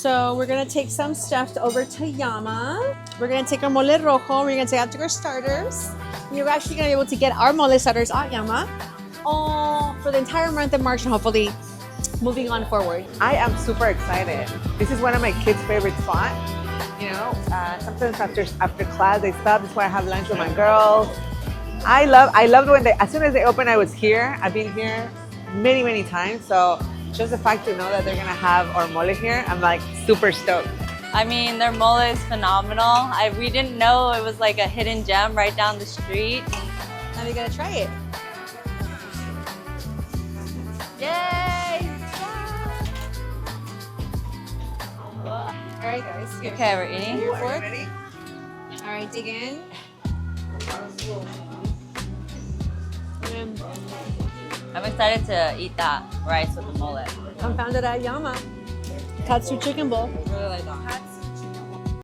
So we're gonna take some stuff over to Yama. We're gonna take our mole rojo. We're gonna take out to our starters. We're actually gonna be able to get our mole starters at Yama for the entire month of March and hopefully moving on forward. I am super excited. This is one of my kids' favorite spots. You know, sometimes after class they stop. That's why I have lunch with my girls. I love when as soon as they open, I was here. I've been here many times. So just the fact to know that they're gonna have our mole here, I'm like super stoked. I mean, their mole is phenomenal. We didn't know it was like a hidden gem right down the street. Now we gotta try it. Yay! All right, guys. Here. Okay, we're eating. Your fork. All right, dig in. I'm excited to eat that rice with the mole. I'm found it at Yama. Katsu chicken bowl. I really like that.